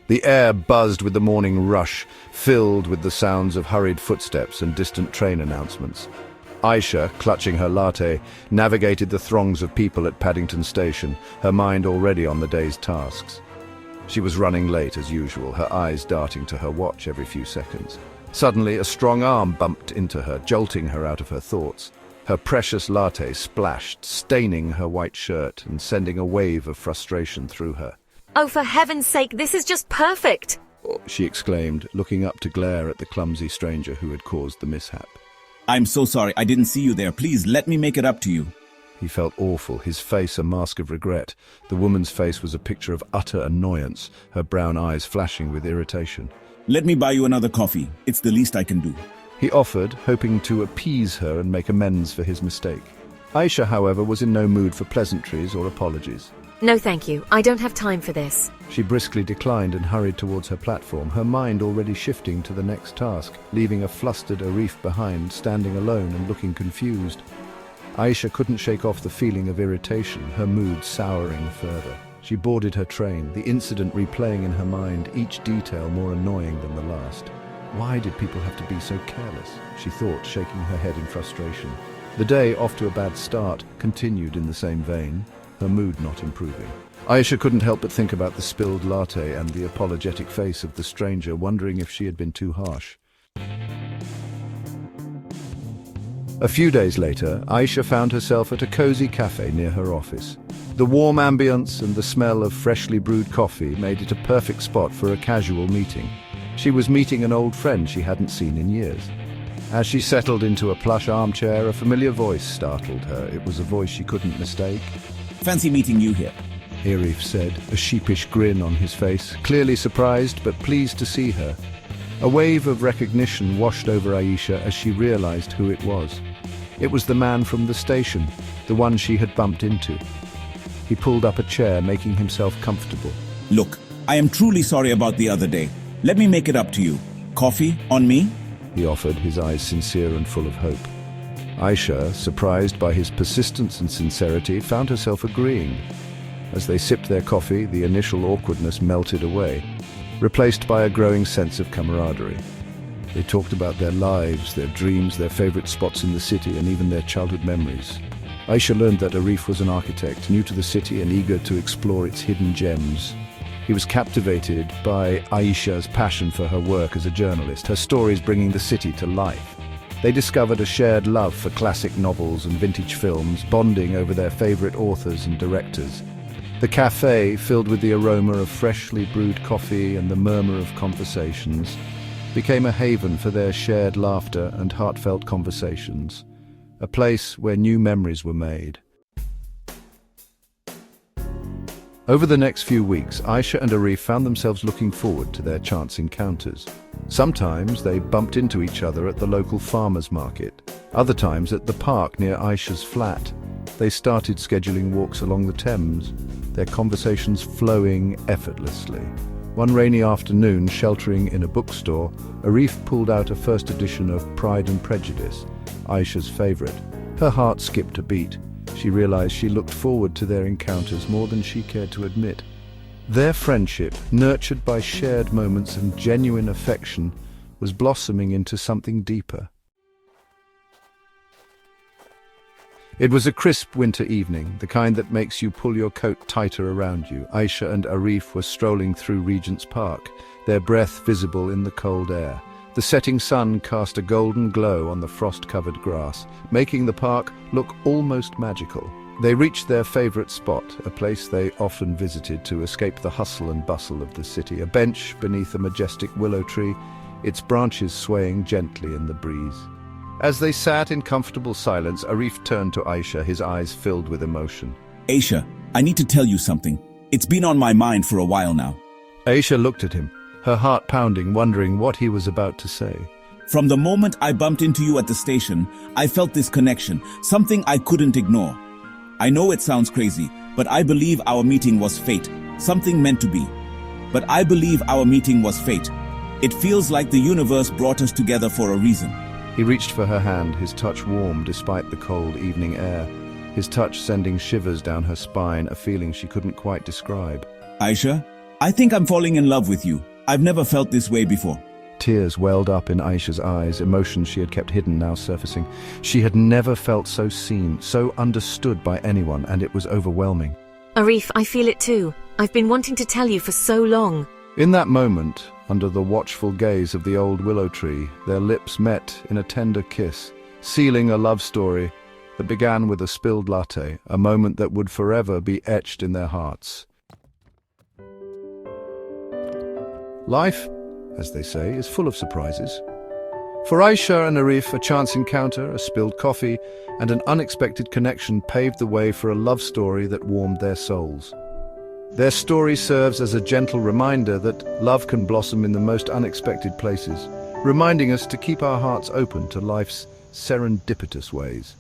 The air buzzed with the morning rush, filled with the sounds of hurried footsteps and distant train announcements. Aisha, clutching her latte, navigated the throngs of people at Paddington Station, her mind already on the day's tasks. She was running late as usual, her eyes darting to her watch every few seconds. Suddenly, a strong arm bumped into her, jolting her out of her thoughts. Her precious latte splashed, staining her white shirt and sending a wave of frustration through her. Oh, for heaven's sake, this is just perfect! She exclaimed, looking up to glare at the clumsy stranger who had caused the mishap. I'm so sorry, I didn't see you there. Please, let me make it up to you. He felt awful, his face a mask of regret. The woman's face was a picture of utter annoyance, her brown eyes flashing with irritation. Let me buy you another coffee. It's the least I can do. He offered, hoping to appease her and make amends for his mistake. Aisha, however, was in no mood for pleasantries or apologies. No thank you, I don't have time for this. She briskly declined and hurried towards her platform, her mind already shifting to the next task, leaving a flustered Arif behind, standing alone and looking confused. Aisha couldn't shake off the feeling of irritation, her mood souring further. She boarded her train, the incident replaying in her mind, each detail more annoying than the last. Why did people have to be so careless? She thought, shaking her head in frustration. The day, off to a bad start, continued in the same vein, her mood not improving. Aisha couldn't help but think about the spilled latte and the apologetic face of the stranger, wondering if she had been too harsh. A few days later, Aisha found herself at a cozy cafe near her office. The warm ambience and the smell of freshly brewed coffee made it a perfect spot for a casual meeting. She was meeting an old friend she hadn't seen in years. As she settled into a plush armchair, a familiar voice startled her. It was a voice she couldn't mistake. Fancy meeting you here. Arif said, a sheepish grin on his face, clearly surprised but pleased to see her. A wave of recognition washed over Aisha as she realized who it was. It was the man from the station, the one she had bumped into. He pulled up a chair, making himself comfortable. Look, I am truly sorry about the other day. Let me make it up to you. Coffee on me? He offered, his eyes sincere and full of hope. Aisha, surprised by his persistence and sincerity, found herself agreeing. As they sipped their coffee, the initial awkwardness melted away, replaced by a growing sense of camaraderie. They talked about their lives, their dreams, their favorite spots in the city, and even their childhood memories. Aisha learned that Arif was an architect, new to the city and eager to explore its hidden gems. He was captivated by Aisha's passion for her work as a journalist, her stories bringing the city to life. They discovered a shared love for classic novels and vintage films, bonding over their favorite authors and directors. The cafe, filled with the aroma of freshly brewed coffee and the murmur of conversations, became a haven for their shared laughter and heartfelt conversations, a place where new memories were made. Over the next few weeks, Aisha and Arif found themselves looking forward to their chance encounters. Sometimes they bumped into each other at the local farmers market. Other times at the park near Aisha's flat. They started scheduling walks along the Thames, their conversations flowing effortlessly. One rainy afternoon, sheltering in a bookstore, Arif pulled out a first edition of Pride and Prejudice, Aisha's favorite. Her heart skipped a beat. She realized she looked forward to their encounters more than she cared to admit. Their friendship, nurtured by shared moments and genuine affection, was blossoming into something deeper. It was a crisp winter evening, the kind that makes you pull your coat tighter around you. Aisha and Arif were strolling through Regent's Park, their breath visible in the cold air. The setting sun cast a golden glow on the frost-covered grass, making the park look almost magical. They reached their favorite spot, a place they often visited to escape the hustle and bustle of the city, a bench beneath a majestic willow tree, its branches swaying gently in the breeze. As they sat in comfortable silence, Arif turned to Aisha, his eyes filled with emotion. Aisha, I need to tell you something. It's been on my mind for a while now. Aisha looked at him, her heart pounding, wondering what he was about to say. From the moment I bumped into you at the station, I felt this connection, something I couldn't ignore. I know it sounds crazy, but I believe our meeting was fate, something meant to be. But I believe our meeting was fate. It feels like the universe brought us together for a reason. He reached for her hand, his touch warm despite the cold evening air, his touch sending shivers down her spine, a feeling she couldn't quite describe. Aisha, I think I'm falling in love with you. I've never felt this way before. Tears welled up in Aisha's eyes, emotions she had kept hidden now surfacing. She had never felt so seen, so understood by anyone, and it was overwhelming. Arif, I feel it too. I've been wanting to tell you for so long. In that moment, under the watchful gaze of the old willow tree, their lips met in a tender kiss, sealing a love story that began with a spilled latte, a moment that would forever be etched in their hearts. Life, as they say, is full of surprises. For Aisha and Arif, a chance encounter, a spilled coffee, and an unexpected connection paved the way for a love story that warmed their souls. Their story serves as a gentle reminder that love can blossom in the most unexpected places, reminding us to keep our hearts open to life's serendipitous ways.